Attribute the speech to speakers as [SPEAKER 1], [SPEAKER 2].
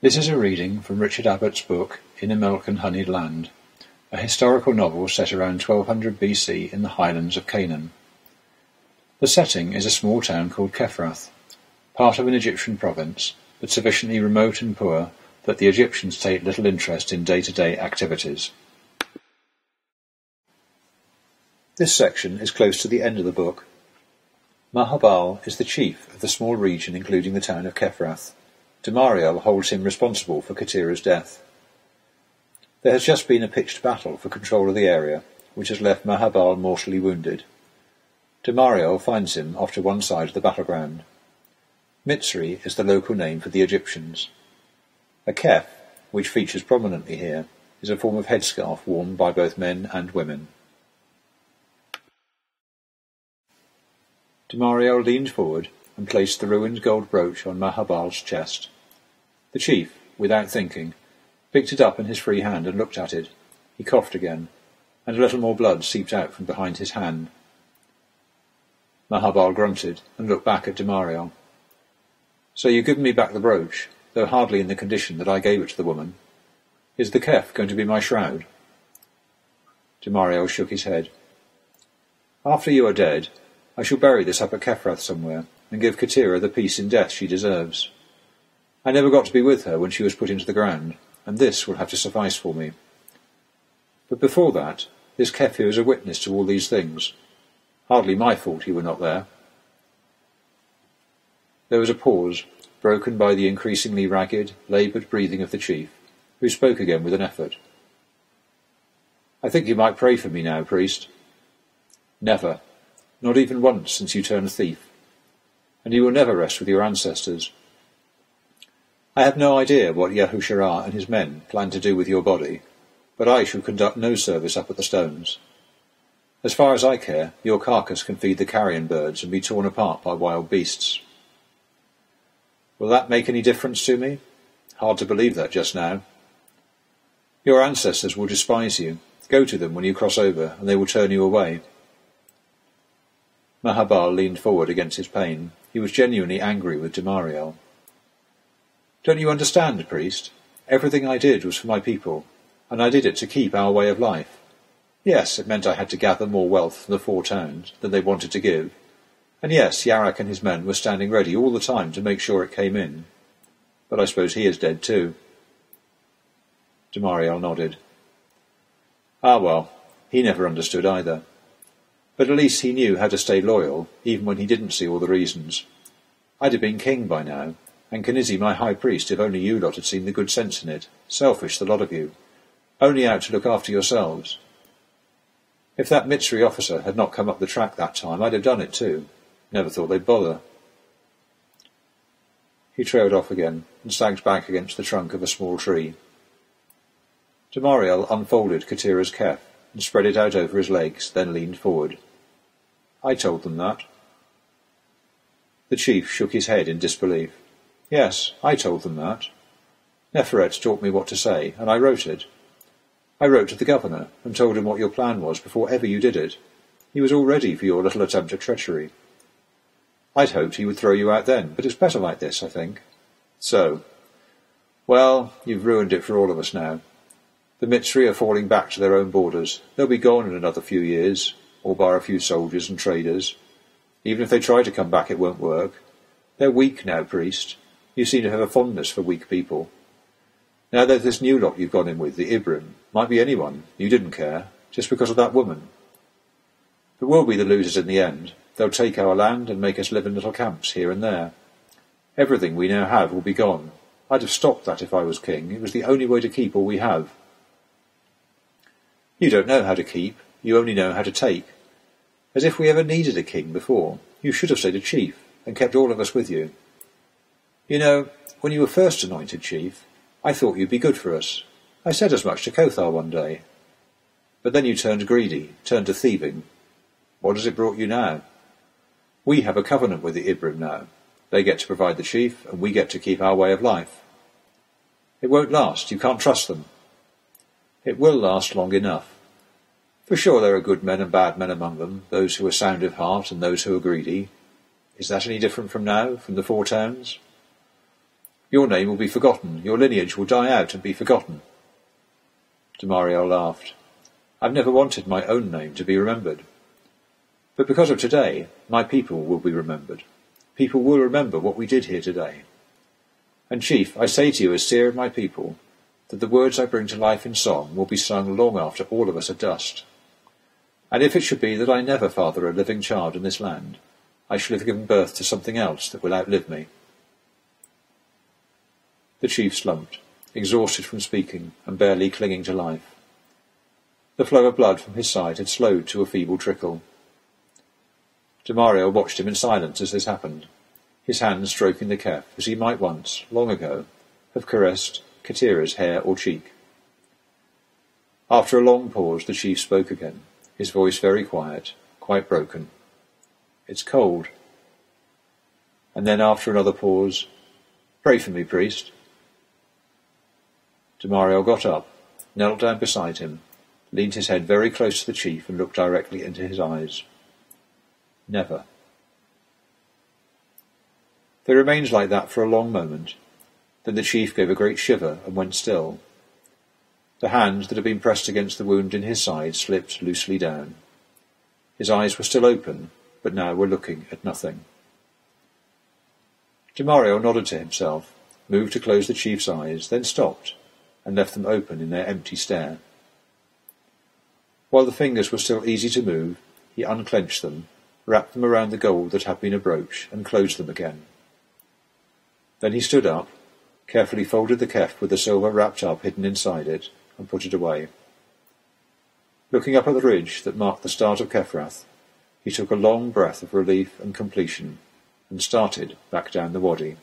[SPEAKER 1] This is a reading from Richard Abbott's book, In a Milk and Honeyed Land, a historical novel set around 1200 BC in the highlands of Canaan. The setting is a small town called Qetirah, part of an Egyptian province, but sufficiently remote and poor that the Egyptians take little interest in day-to-day activities. This section is close to the end of the book. Mahur-Baal is the chief of the small region including the town of Qetirah. Damariel holds him responsible for Qetirah's death. There has just been a pitched battle for control of the area, which has left Mahur-Baal mortally wounded. Damariel finds him off to one side of the battleground. Mitzri is the local name for the Egyptians. A kef, which features prominently here, is a form of headscarf worn by both men and women. Damariel leaned forward and placed the ruined gold brooch on Mahur-Baal's chest. The chief, without thinking, picked it up in his free hand and looked at it. He coughed again, and a little more blood seeped out from behind his hand. Mahur-Baal grunted and looked back at Damariel. "So you've given me back the brooch, though hardly in the condition that I gave it to the woman. Is the kef going to be my shroud?" Damariel shook his head. "After you are dead, I shall bury this up at Qetirah somewhere, and give Qetirah the peace in death she deserves. I never got to be with her when she was put into the ground, and this will have to suffice for me. But before that, this kefir is a witness to all these things. Hardly my fault he were not there." There was a pause, broken by the increasingly ragged, laboured breathing of the chief, who spoke again with an effort. "I think you might pray for me now, priest." "Never. Not even once since you turned thief. And you will never rest with your ancestors. I have no idea what Yahushua and his men plan to do with your body, but I shall conduct no service up at the stones. As far as I care, your carcass can feed the carrion birds and be torn apart by wild beasts." "Will that make any difference to me? Hard to believe that just now." "Your ancestors will despise you. Go to them when you cross over, and they will turn you away." Mahur-Baal leaned forward against his pain. He was genuinely angry with Damariel. "Don't you understand, priest? Everything I did was for my people, and I did it to keep our way of life. Yes, it meant I had to gather more wealth from the 4 towns than they wanted to give, and yes, Yarak and his men were standing ready all the time to make sure it came in. But I suppose he is dead too." Damariel nodded. "Ah well, he never understood either. But at least he knew how to stay loyal, even when he didn't see all the reasons. I'd have been king by now, and Kenizi my high priest if only you lot had seen the good sense in it. Selfish, the lot of you. Only out to look after yourselves. If that Mitzri officer had not come up the track that time, I'd have done it too. Never thought they'd bother." He trailed off again, and sagged back against the trunk of a small tree. Damariel unfolded Qetirah's kef, and spread it out over his legs, then leaned forward. "I told them that." The chief shook his head in disbelief. "Yes, I told them that. Neferet taught me what to say, and I wrote it. I wrote to the governor, and told him what your plan was before ever you did it. He was all ready for your little attempt at treachery. I'd hoped he would throw you out then, but it's better like this, I think. So, well, you've ruined it for all of us now. The Mitzri are falling back to their own borders. They'll be gone in another few years, all bar a few soldiers and traders. Even if they try to come back, it won't work. They're weak now, priest. You seem to have a fondness for weak people. Now there's this new lot you've gone in with, the Ibrim. Might be anyone. You didn't care, just because of that woman. But we'll be the losers in the end. They'll take our land and make us live in little camps here and there. Everything we now have will be gone. I'd have stopped that if I was king. It was the only way to keep all we have." "You don't know how to keep. You only know how to take. As if we ever needed a king before. You should have stayed a chief, and kept all of us with you. You know, when you were first anointed chief, I thought you'd be good for us. I said as much to Kothar one day. But then you turned greedy, turned to thieving. What has it brought you now? We have a covenant with the Ibrim now. They get to provide the chief, and we get to keep our way of life. It won't last. You can't trust them." "It will last long enough. For sure there are good men and bad men among them, those who are sound of heart and those who are greedy. Is that any different from now, from the 4 towns? Your name will be forgotten. Your lineage will die out and be forgotten. Damariel laughed. I've never wanted my own name to be remembered. But because of today, my people will be remembered. People will remember what we did here today. And Chief, I say to you as seer of my people, that the words I bring to life in song will be sung long after all of us are dust. And if it should be that I never father a living child in this land, I shall have given birth to something else that will outlive me. The chief slumped, exhausted from speaking and barely clinging to life. The flow of blood from his side had slowed to a feeble trickle. Damariel watched him in silence as this happened, his hand stroking the kef as he might once, long ago, have caressed Qetirah's hair or cheek. After a long pause, the chief spoke again, his voice very quiet, quite broken. It's cold. And then after another pause, Pray for me, priest. Damariel got up, knelt down beside him, leaned his head very close to the chief and looked directly into his eyes. Never. They remained like that for a long moment. Then the chief gave a great shiver and went still. The hand that had been pressed against the wound in his side slipped loosely down. His eyes were still open, but now were looking at nothing. Damariel nodded to himself, moved to close the chief's eyes, then stopped, and left them open in their empty stare. While the fingers were still easy to move, he unclenched them, wrapped them around the gold that had been a brooch, and closed them again. Then he stood up, carefully folded the kef with the silver wrapped up hidden inside it, and put it away. Looking up at the ridge that marked the start of Qetirah, he took a long breath of relief and completion, and started back down the wadi.